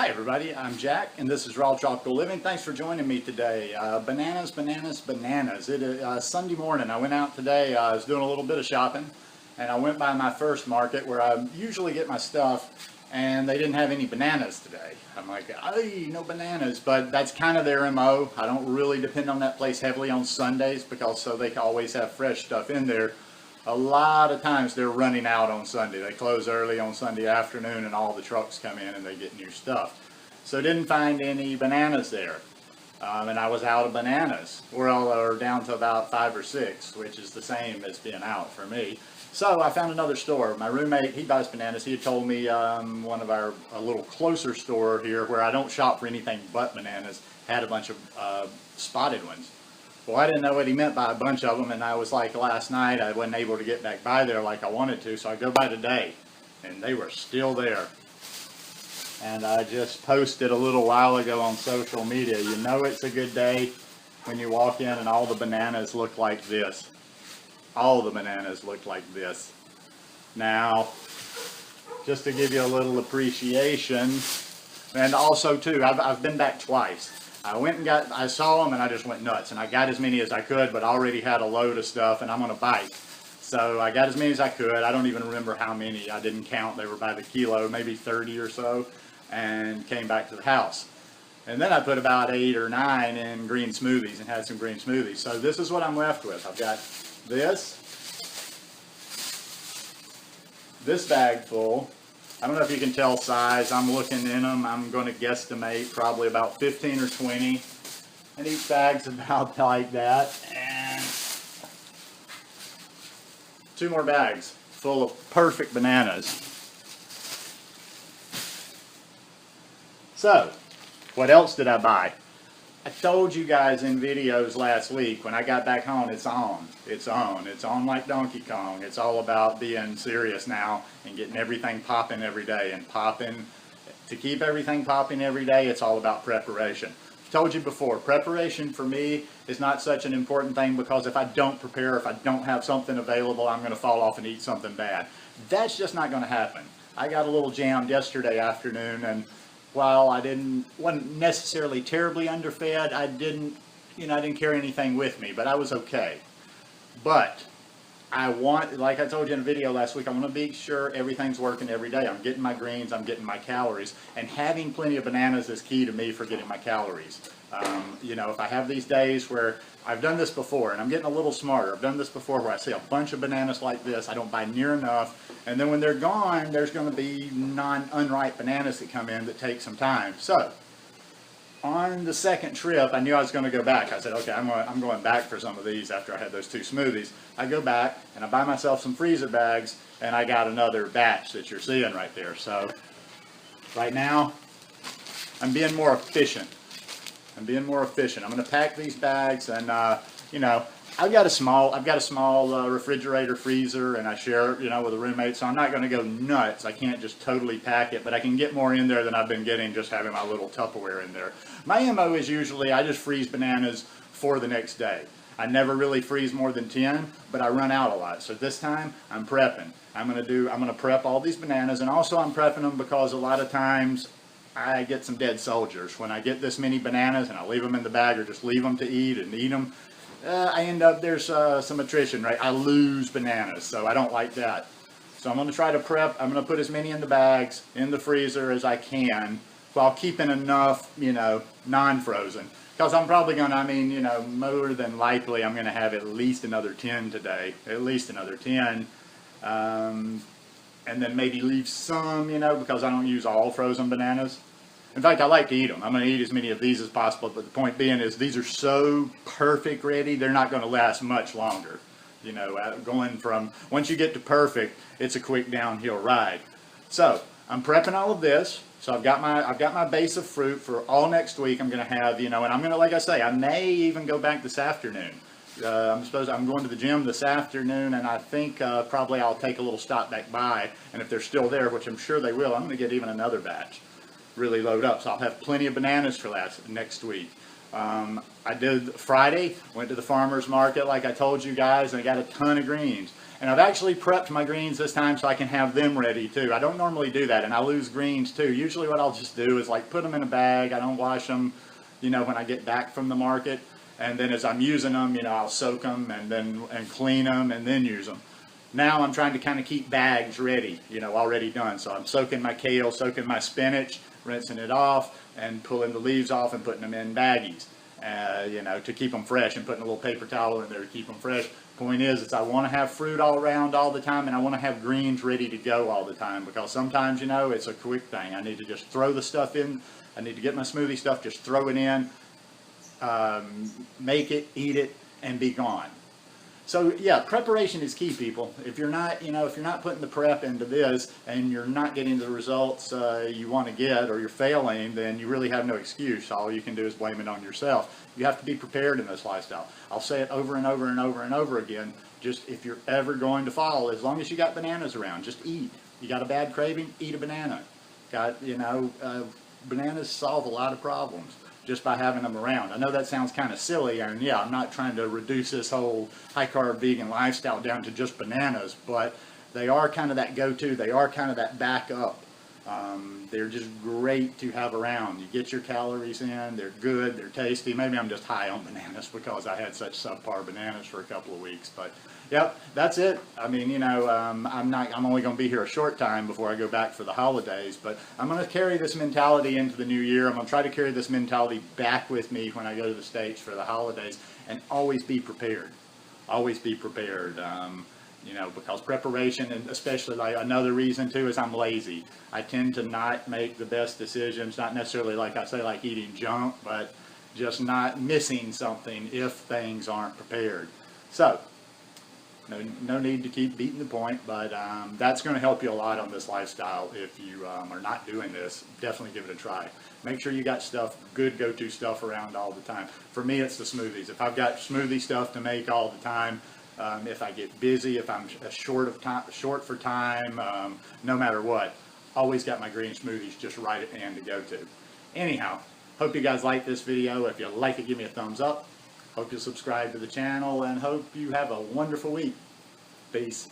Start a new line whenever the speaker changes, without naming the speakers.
Hi everybody, I'm Jack and this is Raw Tropical Living. Thanks for joining me today. Bananas. Sunday morning I went out today, I was doing a little bit of shopping and I went by my first market where I usually get my stuff and they didn't have any bananas today. I'm like, hey, no bananas, but that's kind of their MO. I don't really depend on that place heavily on Sundays because so they can always have fresh stuff in there. A lot of times they're running out on Sunday. They close early on Sunday afternoon and all the trucks come in and they get new stuff. So didn't find any bananas there. And I was out of bananas. We're down to about 5 or 6, which is the same as being out for me. So I found another store. My roommate, he buys bananas. He had told me a little closer store here where I don't shop for anything but bananas, had a bunch of spotted ones. Well, I didn't know what he meant by a bunch of them, and I was like, last night I wasn't able to get back by there like I wanted to, so I go by today, and they were still there. And I just posted a little while ago on social media, you know it's a good day when you walk in and all the bananas look like this. All the bananas look like this. Now, just to give you a little appreciation, and also too, I've been back twice. I saw them and I just went nuts, and I got as many as I could, but I already had a load of stuff and I'm on a bike. So I got as many as I could. I don't even remember how many. I didn't count. They were by the kilo, maybe 30 or so, and came back to the house. And then I put about 8 or 9 in green smoothies and had some green smoothies. So this is what I'm left with. I've got this bag full. I don't know if you can tell size. I'm looking in them. I'm going to guesstimate probably about 15 or 20. And each bag's about like that. And 2 more bags full of perfect bananas. So, what else did I buy? I told you guys in videos last week, when I got back home, it's on. It's on. It's on like Donkey Kong. It's all about being serious now and getting everything popping every day. And popping, to keep everything popping every day, it's all about preparation. I've told you before, preparation for me is not such an important thing because if I don't prepare, if I don't have something available, I'm going to fall off and eat something bad. That's just not going to happen. I got a little jammed yesterday afternoon, and while I wasn't necessarily terribly underfed, I didn't carry anything with me, but I was okay. But like I told you in a video last week, I want to be sure everything's working every day. I'm getting my greens, I'm getting my calories, and having plenty of bananas is key to me for getting my calories. If I have these days where I've done this before, and I'm getting a little smarter. I've done this before where I see a bunch of bananas like this, I don't buy near enough, and then when they're gone, there's going to be unripe bananas that come in that take some time. So, on the second trip, I knew I was going to go back. I said, okay, I'm going back for some of these after I had those 2 smoothies. I go back, and I buy myself some freezer bags, and I got another batch that you're seeing right there. So, right now, I'm being more efficient. I'm going to pack these bags, and I've got a small refrigerator freezer, and I share it, with a roommate. So I'm not going to go nuts. I can't just totally pack it, but I can get more in there than I've been getting just having my little Tupperware in there. My MO is usually I just freeze bananas for the next day. I never really freeze more than 10, but I run out a lot. So this time I'm prepping. I'm going to prep all these bananas, and also I'm prepping them because a lot of times I get some dead soldiers. When I get this many bananas and I leave them in the bag or just leave them to eat and eat them, I end up, there's some attrition, right? I lose bananas, so I don't like that. So I'm going to try to prep. I'm going to put as many in the bags, in the freezer as I can, while keeping enough, non-frozen. Because I'm probably going to, more than likely, I'm going to have at least another 10 today. At least another 10. And then maybe leave some, because I don't use all frozen bananas. In fact, I like to eat them. I'm going to eat as many of these as possible, but the point being is these are so perfect ready, they're not going to last much longer. Going from, once you get to perfect, it's a quick downhill ride. So, I'm prepping all of this. So I've got my base of fruit for all next week. I'm going to have, and I'm going to, like I say, I may even go back this afternoon. I'm going to the gym this afternoon, and I think probably I'll take a little stop back by, and if they're still there, which I'm sure they will, I'm going to get even another batch, really load up, so I'll have plenty of bananas for next week. I did Friday, went to the farmer's market like I told you guys, and I got a ton of greens. And I've actually prepped my greens this time so I can have them ready too. I don't normally do that, and I lose greens too. Usually what I'll just do is like put them in a bag. I don't wash them, you know, when I get back from the market. And then as I'm using them, you know, I'll soak them and clean them and then use them. Now I'm trying to kind of keep bags ready, you know, already done. So I'm soaking my kale, soaking my spinach, rinsing it off, and pulling the leaves off and putting them in baggies, you know, to keep them fresh, and putting a little paper towel in there to keep them fresh. Point is I want to have fruit all around all the time, and I want to have greens ready to go all the time, because sometimes, you know, it's a quick thing. I need to just throw the stuff in. I need to get my smoothie stuff, just throw it in, make it, eat it, and be gone. So yeah, preparation is key, people. If you're not, you know, if you're not putting the prep into this and you're not getting the results you want to get, or you're failing, then you really have no excuse. All you can do is blame it on yourself. You have to be prepared in this lifestyle. I'll say it over and over and over and over again. Just if you're ever going to fall, as long as you got bananas around, just eat. You got a bad craving, eat a banana. Got, you know, bananas solve a lot of problems just by having them around. I know that sounds kind of silly, and yeah, I'm not trying to reduce this whole high-carb vegan lifestyle down to just bananas, but they are kind of that go-to. They are kind of that backup. They're just great to have around. You get your calories in, they're good, they're tasty. Maybe I'm just high on bananas because I had such subpar bananas for a couple of weeks, but yep, that's it. I mean, you know, I'm only going to be here a short time before I go back for the holidays, but I'm going to carry this mentality into the new year. I'm going to try to carry this mentality back with me when I go to the States for the holidays, and always be prepared. Always be prepared. You know, because preparation, and especially like another reason too, is I'm lazy. I tend to not make the best decisions, not necessarily like I say like eating junk, but just not missing something if things aren't prepared. So no need to keep beating the point, but that's going to help you a lot on this lifestyle. If you are not doing this, definitely give it a try. Make sure you got stuff, good go-to stuff around all the time. For me, it's the smoothies. If I've got smoothie stuff to make all the time, if I get busy, if I'm short for time, no matter what, always got my green smoothies just right at hand to go to. Anyhow, hope you guys like this video. If you like it, give me a thumbs up. Hope you subscribe to the channel, and hope you have a wonderful week. Peace.